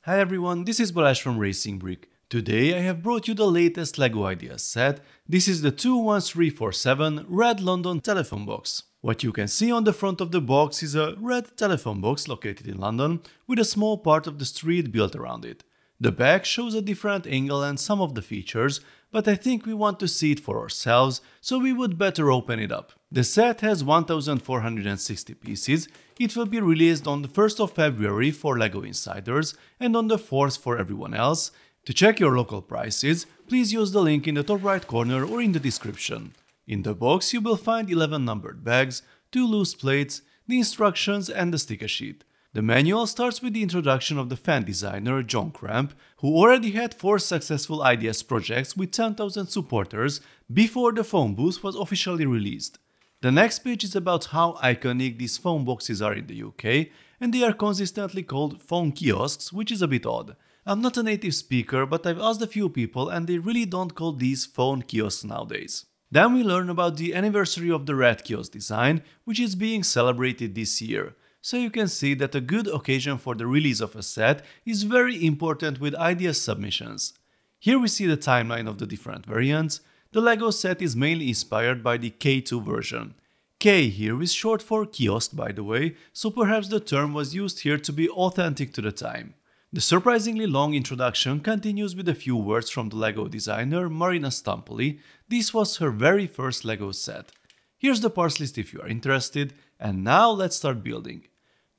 Hi everyone, this is Balazs from Racing Brick. Today I have brought you the latest LEGO Ideas set. This is the 21347 Red London telephone box. What you can see on the front of the box is a red telephone box located in London with a small part of the street built around it. The back shows a different angle and some of the features, but I think we want to see it for ourselves, so we would better open it up. The set has 1460 pieces. It will be released on the 1st of February for LEGO Insiders and on the 4th for everyone else. To check your local prices, please use the link in the top right corner or in the description. In the box you will find 11 numbered bags, 2 loose plates, the instructions and the sticker sheet. The manual starts with the introduction of the fan designer John Cramp, who already had 4 successful IDS projects with 10,000 supporters before the phone booth was officially released. The next page is about how iconic these phone boxes are in the UK, and they are consistently called phone kiosks, which is a bit odd. I'm not a native speaker, but I've asked a few people and they really don't call these phone kiosks nowadays. Then we learn about the anniversary of the red kiosk design, which is being celebrated this year. So you can see that a good occasion for the release of a set is very important with ideas submissions. Here we see the timeline of the different variants. The LEGO set is mainly inspired by the K2 version. K here is short for kiosk, by the way, so perhaps the term was used here to be authentic to the time. The surprisingly long introduction continues with a few words from the LEGO designer Marina Stampoli. This was her very first LEGO set. Here's the parts list if you are interested, and now let's start building.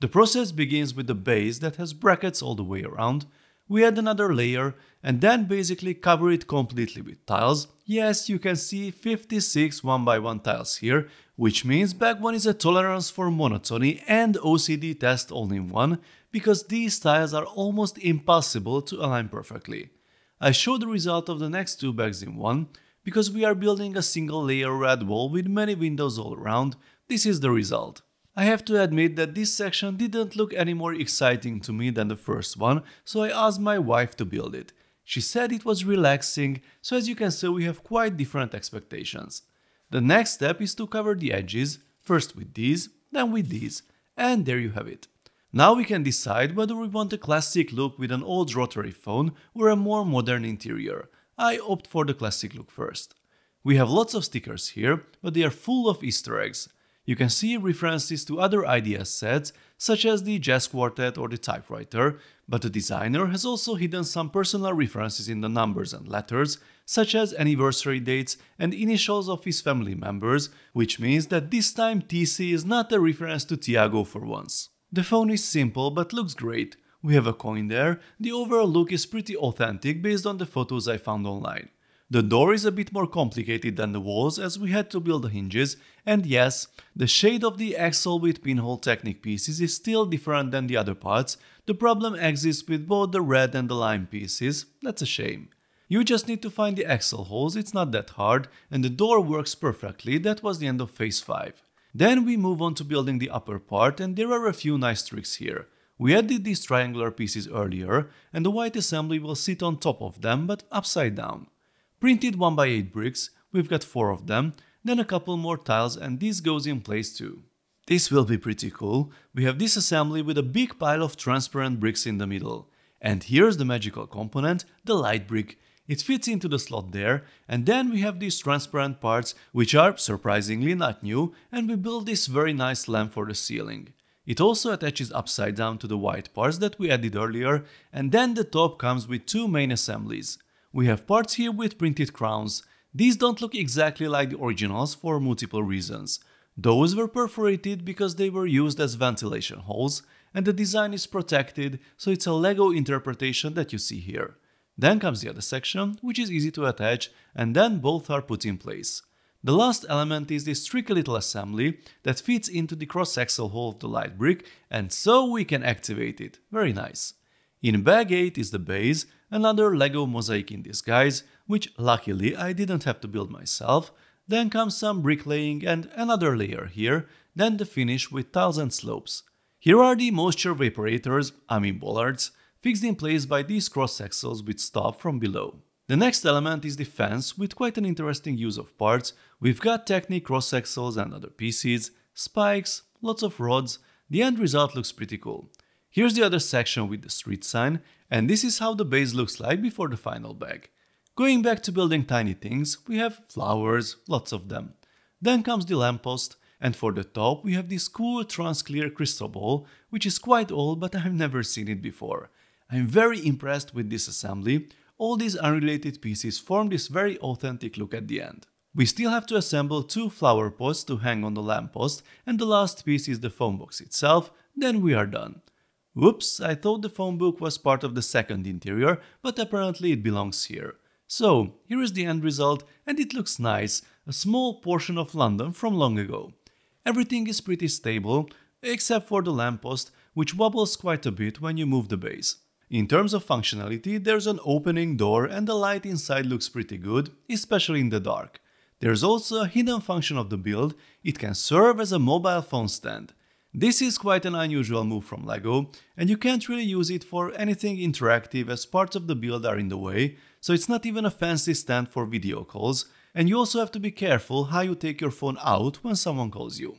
The process begins with the base that has brackets all the way around. We add another layer and then basically cover it completely with tiles. Yes, you can see 56 1x1 tiles here, which means bag 1 is a tolerance for monotony and OCD test all in one, because these tiles are almost impossible to align perfectly. I show the result of the next 2 bags in one, because we are building a single layer red wall with many windows all around. This is the result. I have to admit that this section didn't look any more exciting to me than the first one, so I asked my wife to build it. She said it was relaxing, so as you can see we have quite different expectations. The next step is to cover the edges, first with these, then with these, and there you have it. Now we can decide whether we want a classic look with an old rotary phone or a more modern interior. I opt for the classic look first. We have lots of stickers here, but they are full of Easter eggs. You can see references to other ideas sets, such as the Jazz Quartet or the typewriter, but the designer has also hidden some personal references in the numbers and letters, such as anniversary dates and initials of his family members, which means that this time TC is not a reference to Tiago for once. The phone is simple but looks great. We have a coin there. The overall look is pretty authentic based on the photos I found online. The door is a bit more complicated than the walls as we had to build the hinges, and yes, the shade of the axle with pinhole Technic pieces is still different than the other parts. The problem exists with both the red and the lime pieces. That's a shame. You just need to find the axle holes, it's not that hard, and the door works perfectly. That was the end of phase 5. Then we move on to building the upper part, and there are a few nice tricks here. We added these triangular pieces earlier, and the white assembly will sit on top of them but upside down. Printed 1x8 bricks, we've got 4 of them, then a couple more tiles, and this goes in place too. This will be pretty cool. We have this assembly with a big pile of transparent bricks in the middle. And here's the magical component, the light brick. It fits into the slot there, and then we have these transparent parts which are surprisingly not new, and we build this very nice lamp for the ceiling. It also attaches upside down to the white parts that we added earlier, and then the top comes with 2 main assemblies. We have parts here with printed crowns. These don't look exactly like the originals for multiple reasons. Those were perforated because they were used as ventilation holes, and the design is protected, so it's a LEGO interpretation that you see here. Then comes the other section, which is easy to attach, and then both are put in place. The last element is this tricky little assembly that fits into the cross-axle hole of the light brick, and so we can activate it. Very nice. In bag 8 is the base, another LEGO mosaic in disguise, which luckily I didn't have to build myself. Then comes some bricklaying and another layer here, then the finish with tiles and slopes. Here are the moisture vaporators, bollards, fixed in place by these cross axles with stop from below. The next element is the fence with quite an interesting use of parts. We've got Technic cross axles and other pieces, spikes, lots of rods. The end result looks pretty cool. Here's the other section with the street sign, and this is how the base looks like before the final bag. Going back to building tiny things, we have flowers, lots of them. Then comes the lamppost, and for the top we have this cool transclear crystal ball, which is quite old but I've never seen it before. I'm very impressed with this assembly. All these unrelated pieces form this very authentic look at the end. We still have to assemble 2 flower pots to hang on the lamppost, and the last piece is the phone box itself, then we are done. Whoops, I thought the phone book was part of the second interior, but apparently it belongs here. So, here is the end result, and it looks nice, a small portion of London from long ago. Everything is pretty stable, except for the lamppost, which wobbles quite a bit when you move the base. In terms of functionality, there's an opening door and the light inside looks pretty good, especially in the dark. There's also a hidden function of the build, it can serve as a mobile phone stand. This is quite an unusual move from LEGO, and you can't really use it for anything interactive as parts of the build are in the way, so it's not even a fancy stand for video calls, and you also have to be careful how you take your phone out when someone calls you.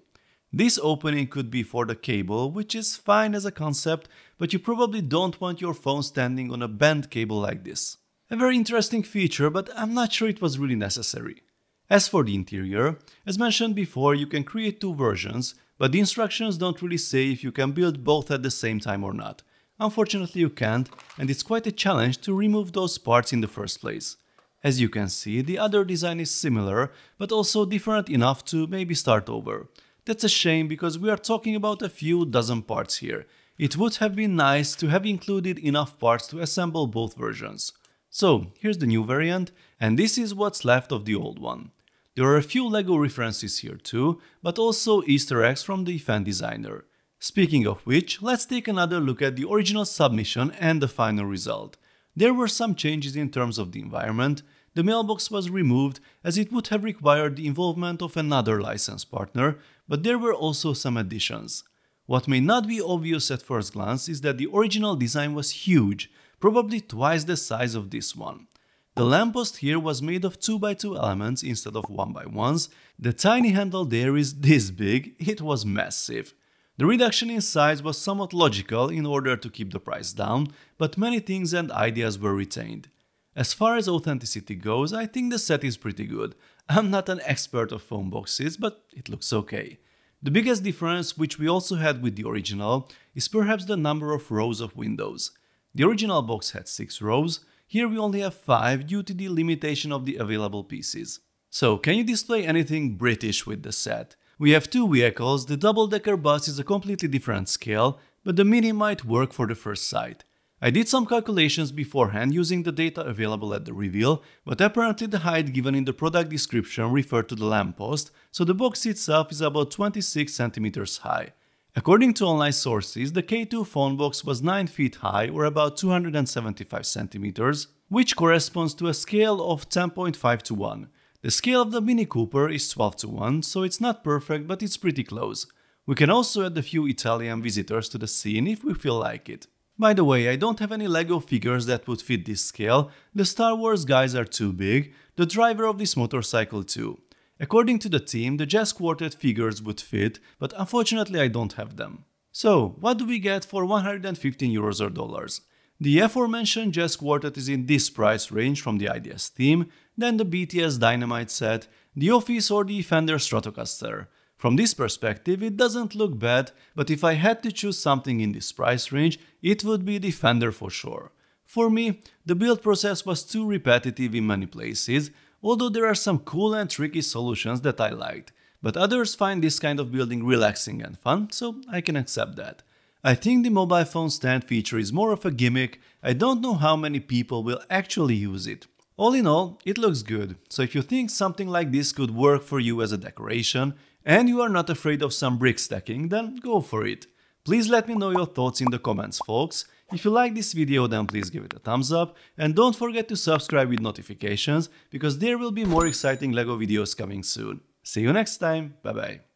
This opening could be for the cable, which is fine as a concept, but you probably don't want your phone standing on a bent cable like this. A very interesting feature, but I'm not sure it was really necessary. As for the interior, as mentioned before, you can create 2 versions, but the instructions don't really say if you can build both at the same time or not. Unfortunately you can't, and it's quite a challenge to remove those parts in the first place. As you can see, the other design is similar, but also different enough to maybe start over. That's a shame because we are talking about a few dozen parts here. It would have been nice to have included enough parts to assemble both versions. So, here's the new variant, and this is what's left of the old one. There are a few LEGO references here too, but also Easter eggs from the fan designer. Speaking of which, let's take another look at the original submission and the final result. There were some changes in terms of the environment. The mailbox was removed as it would have required the involvement of another license partner, but there were also some additions. What may not be obvious at first glance is that the original design was huge, probably twice the size of this one. The lamppost here was made of 2x2 elements instead of 1x1s, the tiny handle there is this big, it was massive. The reduction in size was somewhat logical in order to keep the price down, but many things and ideas were retained. As far as authenticity goes, I think the set is pretty good. I'm not an expert of phone boxes, but it looks okay. The biggest difference, which we also had with the original, is perhaps the number of rows of windows. The original box had 6 rows, here we only have 5 due to the limitation of the available pieces. So, can you display anything British with the set? We have 2 vehicles, the double-decker bus is a completely different scale, but the Mini might work for the first sight. I did some calculations beforehand using the data available at the reveal, but apparently the height given in the product description referred to the lamppost, so the box itself is about 26 cm high. According to online sources, the K2 phone box was 9 feet high or about 275 centimeters, which corresponds to a scale of 10.5 to 1. The scale of the Mini Cooper is 12 to 1, so it's not perfect, but it's pretty close. We can also add a few Italian visitors to the scene if we feel like it. By the way, I don't have any LEGO figures that would fit this scale, the Star Wars guys are too big, the driver of this motorcycle too. According to the team, the Jazz Quartet figures would fit, but unfortunately I don't have them. So, what do we get for 115 euros or dollars? The aforementioned Jazz Quartet is in this price range from the Ideas team, then the BTS Dynamite set, the Office or the Fender Stratocaster. From this perspective, it doesn't look bad, but if I had to choose something in this price range, it would be the Fender for sure. For me, the build process was too repetitive in many places, although there are some cool and tricky solutions that I liked, but others find this kind of building relaxing and fun, so I can accept that. I think the mobile phone stand feature is more of a gimmick, I don't know how many people will actually use it. All in all, it looks good, so if you think something like this could work for you as a decoration, and you are not afraid of some brick stacking, then go for it. Please let me know your thoughts in the comments, folks. If you like this video, then please give it a thumbs up, and don't forget to subscribe with notifications, because there will be more exciting LEGO videos coming soon. See you next time, bye bye.